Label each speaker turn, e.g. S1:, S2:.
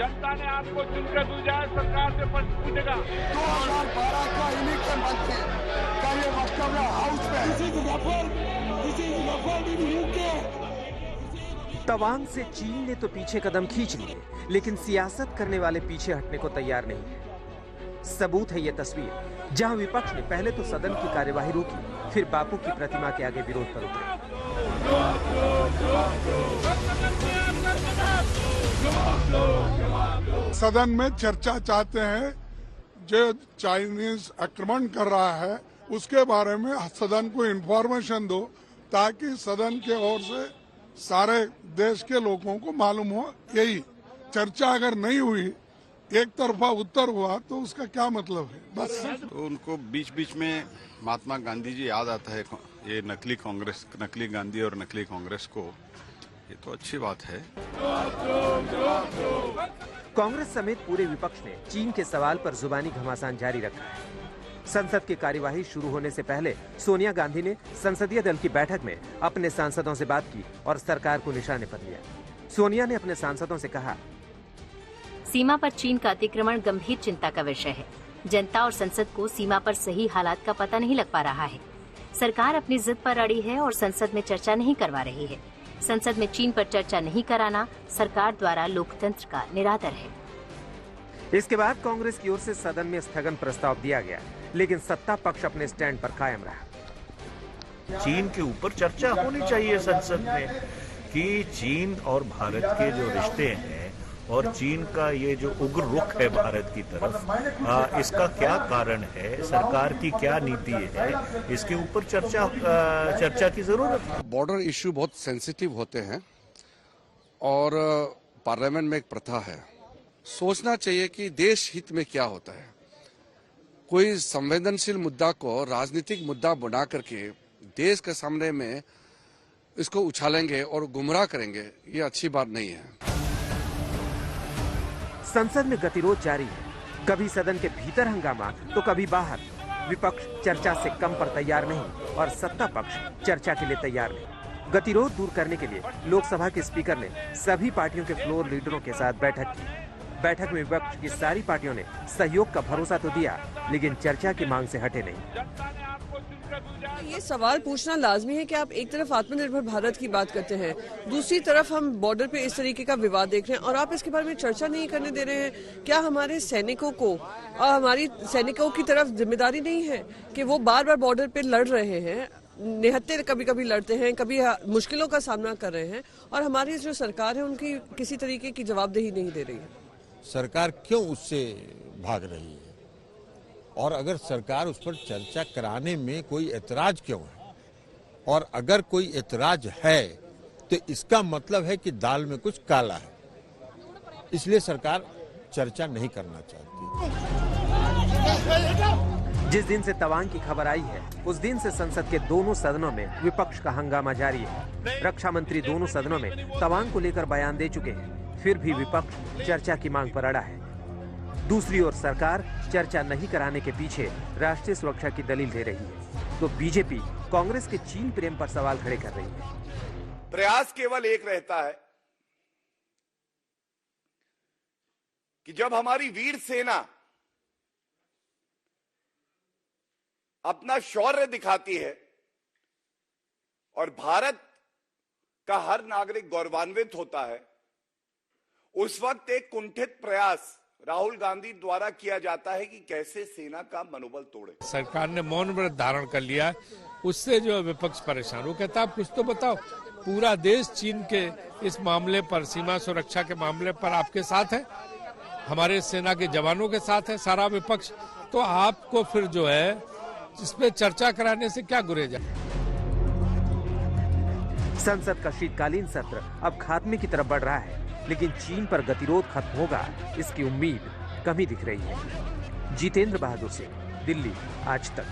S1: जनता ने आपको चुनकर दूजा है, सरकार से प्रश्न पूछेगा।
S2: 2012 का इलेक्शन बाद से क्या ये वक्तव्य हाउस में
S3: तवांग से चीन ने तो पीछे कदम खींच लिए, लेकिन सियासत करने वाले पीछे हटने को तैयार नहीं है। सबूत है ये तस्वीर, जहां विपक्ष ने पहले तो सदन की कार्यवाही रोकी, फिर बापू की प्रतिमा के आगे विरोध पर उतरे।
S4: सदन में चर्चा चाहते हैं, जो चाइनीज आक्रमण कर रहा है उसके बारे में सदन को इन्फॉर्मेशन दो, ताकि सदन के ओर से सारे देश के लोगों को मालूम हो। यही चर्चा अगर नहीं हुई, एक तरफा उत्तर हुआ, तो उसका क्या मतलब है? बस
S5: तो उनको बीच बीच में महात्मा गांधी जी याद आता है, ये नकली कांग्रेस, नकली गांधी और नकली कांग्रेस को, ये तो अच्छी बात है।
S3: कांग्रेस समेत पूरे विपक्ष ने चीन के सवाल पर जुबानी घमासान जारी रखा है। संसद की कार्यवाही शुरू होने से पहले सोनिया गांधी ने संसदीय दल की बैठक में अपने सांसदों से बात की और सरकार को निशाने पर लिया। सोनिया ने अपने सांसदों से कहा,
S6: सीमा पर चीन का अतिक्रमण गंभीर चिंता का विषय है। जनता और संसद को सीमा पर सही हालात का पता नहीं लग पा रहा है। सरकार अपनी जिद पर अड़ी है और संसद में चर्चा नहीं करवा रही है। संसद में चीन पर चर्चा नहीं कराना सरकार द्वारा लोकतंत्र का निरादर है।
S3: इसके बाद कांग्रेस की ओर से सदन में स्थगन प्रस्ताव दिया गया, लेकिन सत्ता पक्ष अपने स्टैंड पर कायम रहा।
S7: चीन के ऊपर चर्चा होनी चाहिए संसद में कि चीन और भारत के जो रिश्ते हैं और चीन का ये जो उग्र रुख है भारत की तरफ, इसका क्या कारण है, सरकार की क्या नीति है, इसके ऊपर चर्चा की जरूरत है।
S8: बॉर्डर इश्यू बहुत सेंसिटिव होते हैं और पार्लियामेंट में एक प्रथा है, सोचना चाहिए कि देश हित में क्या होता है। कोई संवेदनशील मुद्दा को राजनीतिक मुद्दा बना करके देश के सामने में इसको उछालेंगे और गुमराह करेंगे, ये अच्छी बात नहीं है।
S3: संसद में गतिरोध जारी है, कभी सदन के भीतर हंगामा तो कभी बाहर। विपक्ष चर्चा से कम पर तैयार नहीं और सत्ता पक्ष चर्चा के लिए तैयार नहीं। गतिरोध दूर करने के लिए लोकसभा के स्पीकर ने सभी पार्टियों के फ्लोर लीडरों के साथ बैठक की। बैठक में विपक्ष की सारी पार्टियों ने सहयोग का भरोसा तो दिया, लेकिन चर्चा की मांग से हटे नहीं।
S9: ये सवाल पूछना लाजमी है कि आप एक तरफ आत्मनिर्भर भारत की बात करते हैं, दूसरी तरफ हम बॉर्डर पे इस तरीके का विवाद देख रहे हैं और आप इसके बारे में चर्चा नहीं करने दे रहे हैं। क्या हमारे सैनिकों को और हमारी सैनिकों की तरफ जिम्मेदारी नहीं है कि वो बार बार बॉर्डर पे लड़ रहे हैं, निहत्थे कभी कभी लड़ते हैं, कभी मुश्किलों का सामना कर रहे हैं और हमारी जो सरकार है उनकी किसी तरीके की जवाबदेही नहीं दे रही है।
S10: सरकार क्यों उससे भाग रही है और अगर सरकार उस पर चर्चा कराने में कोई ऐतराज क्यों है, और अगर कोई ऐतराज है तो इसका मतलब है कि दाल में कुछ काला है, इसलिए सरकार चर्चा नहीं करना चाहती।
S3: जिस दिन से तवांग की खबर आई है, उस दिन से संसद के दोनों सदनों में विपक्ष का हंगामा जारी है। रक्षा मंत्री दोनों सदनों में तवांग को लेकर बयान दे चुके हैं, फिर भी विपक्ष चर्चा की मांग पर अड़ा है। दूसरी ओर सरकार चर्चा नहीं कराने के पीछे राष्ट्रीय सुरक्षा की दलील दे रही है, तो बीजेपी कांग्रेस के चीन प्रेम पर सवाल खड़े कर रही है।
S11: प्रयास केवल एक रहता है कि जब हमारी वीर सेना अपना शौर्य दिखाती है और भारत का हर नागरिक गौरवान्वित होता है, उस वक्त एक कुंठित प्रयास राहुल गांधी द्वारा किया जाता है कि कैसे सेना का मनोबल तोड़े।
S1: सरकार ने मौन व्रत धारण कर लिया है, उससे जो विपक्ष परेशान हो, कहता आप कुछ तो बताओ। पूरा देश चीन के इस मामले पर, सीमा सुरक्षा के मामले पर आपके साथ है, हमारे सेना के जवानों के साथ है सारा विपक्ष, तो आपको फिर जो है इस पे चर्चा कराने से क्या गुरेज है।
S3: संसद का शीतकालीन सत्र अब खात्मे की तरफ बढ़ रहा है, लेकिन चीन पर गतिरोध खत्म होगा इसकी उम्मीद कम ही दिख रही है। जितेंद्र बहादुर सिंह, दिल्ली, आज तक।